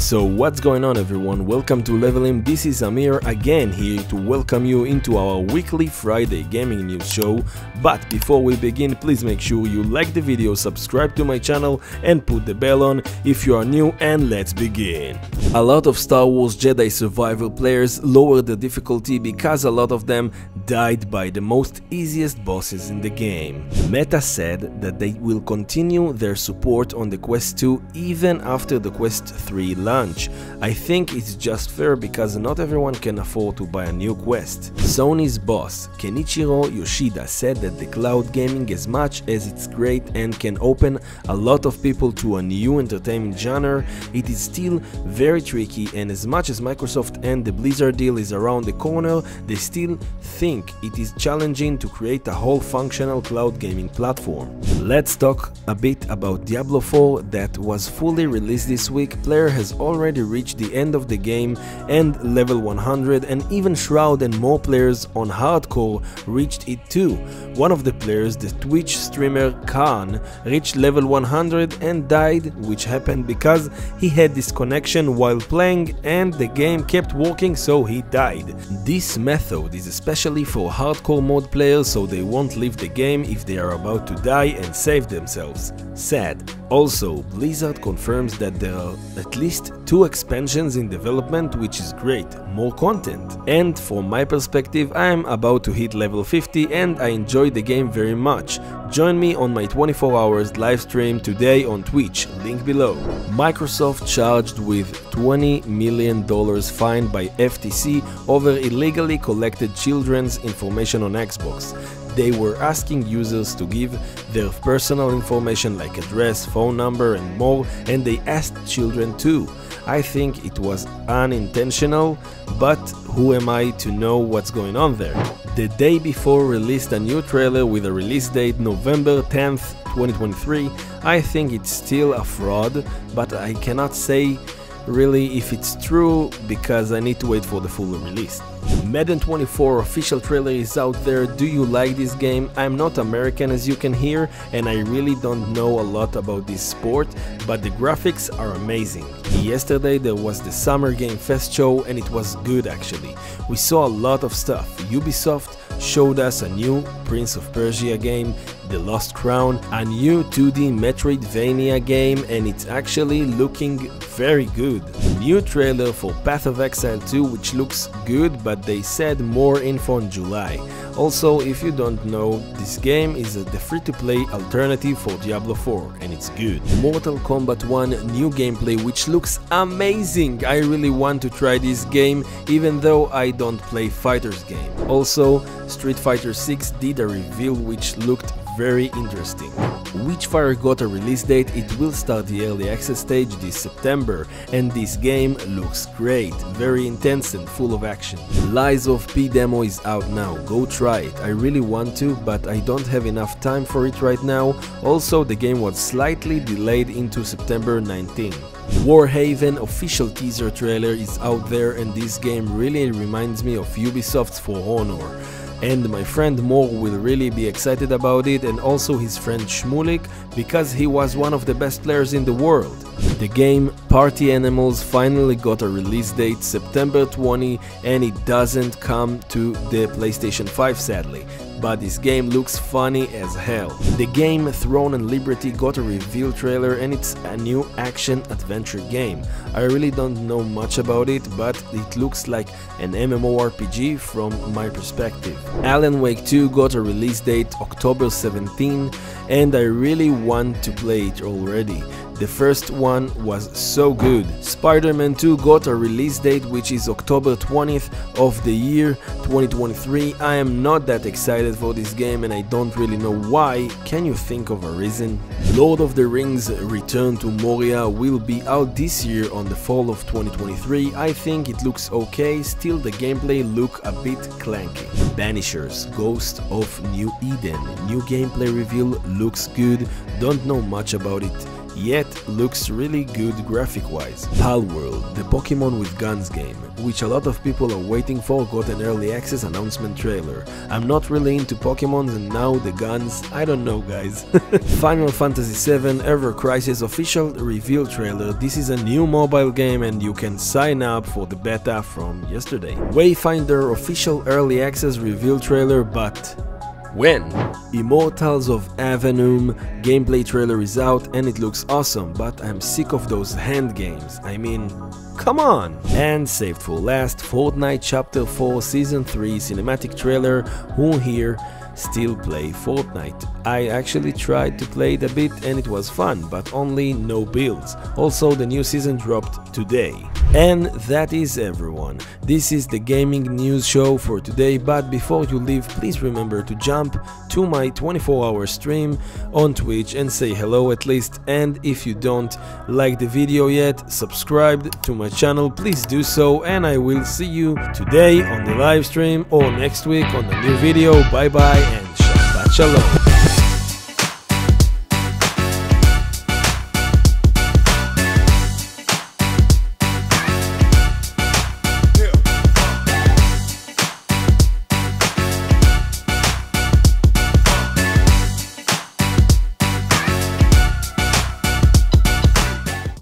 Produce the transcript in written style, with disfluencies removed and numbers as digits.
So what's going on everyone, welcome to Levelim, this is Amir again here to welcome you into our weekly Friday gaming news show. But before we begin, please make sure you like the video, subscribe to my channel and put the bell on if you are new, and let's begin. A lot of Star Wars Jedi Survivor players lowered the difficulty because a lot of them died by the most easiest bosses in the game. Meta said that they will continue their support on the Quest 2 even after the Quest 3 launch. I think it's just fair because not everyone can afford to buy a new Quest. Sony's boss, Kenichiro Yoshida, said that the cloud gaming, as much as it's great and can open a lot of people to a new entertainment genre, it is still very tricky, and as much as Microsoft and the Blizzard deal is around the corner, they still think it is challenging to create a whole functional cloud gaming platform. Let's talk a bit about Diablo 4 that was fully released this week. Player has already reached the end of the game and level 100, and even Shroud and more players on hardcore reached it too. One of the players, the Twitch streamer Khan, reached level 100 and died, which happened because he had disconnection while playing and the game kept working, so he died. This method is especially for hardcore mode players, so they won't leave the game if they are about to die and save themselves. Sad. Also, Blizzard confirms that there are at least 2 expansions in development, which is great, more content. And from my perspective, I am about to hit level 50 and I enjoy the game very much. Join me on my 24 hours live stream today on Twitch, link below. Microsoft charged with $20 million fine by FTC over illegally collected children's information on Xbox. They were asking users to give their personal information like address, phone number and more, and they asked children too. I think it was unintentional, but who am I to know what's going on there? The day before released a new trailer with a release date November 10th, 2023. I think it's still a fraud, but I cannot say really if it's true because I need to wait for the full release. Madden 24 official trailer is out there. Do you like this game? I'm not American, as you can hear, and I really don't know a lot about this sport, but the graphics are amazing. Yesterday there was the Summer Game Fest show and it was good actually. We saw a lot of stuff. Ubisoft showed us a new Prince of Persia game, The Lost Crown, a new 2D Metroidvania game, and it's actually looking very good. New trailer for Path of Exile 2, which looks good, but they said more info in July. Also, if you don't know, this game is the free-to-play alternative for Diablo 4, and it's good. Mortal Kombat 1 new gameplay, which looks amazing. I really want to try this game, even though I don't play fighters game. Also, Street Fighter 6 did a reveal which looked very interesting. WITCHFIRE got a release date. It will start the early access stage this September, and this game looks great, very intense and full of action. Lies of P demo is out now, go try it. I really want to, but I don't have enough time for it right now. Also, the game was slightly delayed into September 19. Warhaven official teaser trailer is out there, and this game really reminds me of Ubisoft's For Honor. And my friend Mor will really be excited about it, and also his friend Shmulik, because he was one of the best players in the world. The game Party Animals finally got a release date, September 20, and it doesn't come to the PlayStation 5 sadly. But this game looks funny as hell. The game Throne and Liberty got a reveal trailer, and it's a new action-adventure game. I really don't know much about it, but it looks like an MMORPG from my perspective. Alan Wake 2 got a release date October 17, and I really want to play it already. The first one was so good. Spiderman 2 got a release date which is October 20th of the year 2023. I am not that excited for this game and I don't really know why. Can you think of a reason? Lord of the Rings Return to Moria will be out this year on the fall of 2023. I think it looks okay, still the gameplay look a bit clanky. Banishers Ghost of New Eden new gameplay reveal looks good, don't know much about it yet looks really good graphic-wise. Palworld, the Pokemon with Guns game, which a lot of people are waiting for, got an early access announcement trailer. I'm not really into Pokemon, and now the guns, I don't know guys. Final Fantasy VII Ever Crisis official reveal trailer. This is a new mobile game and you can sign up for the beta from yesterday. Wayfinder official early access reveal trailer, but when? Immortals of Aveum gameplay trailer is out and it looks awesome, but I'm sick of those hand games. I mean, come on! And saved for last, Fortnite Chapter 4 Season 3 cinematic trailer. Who here still play Fortnite? I actually tried to play it a bit and it was fun, but only no builds. Also, the new season dropped today. And that is everyone. This is the gaming news show for today, but before you leave, please remember to jump to my 24-hour stream on Twitch and say hello at least, and if you don't like the video yet, subscribe to my channel, please do so, and I will see you today on the live stream or next week on the new video. Bye bye and Shabbat Shalom.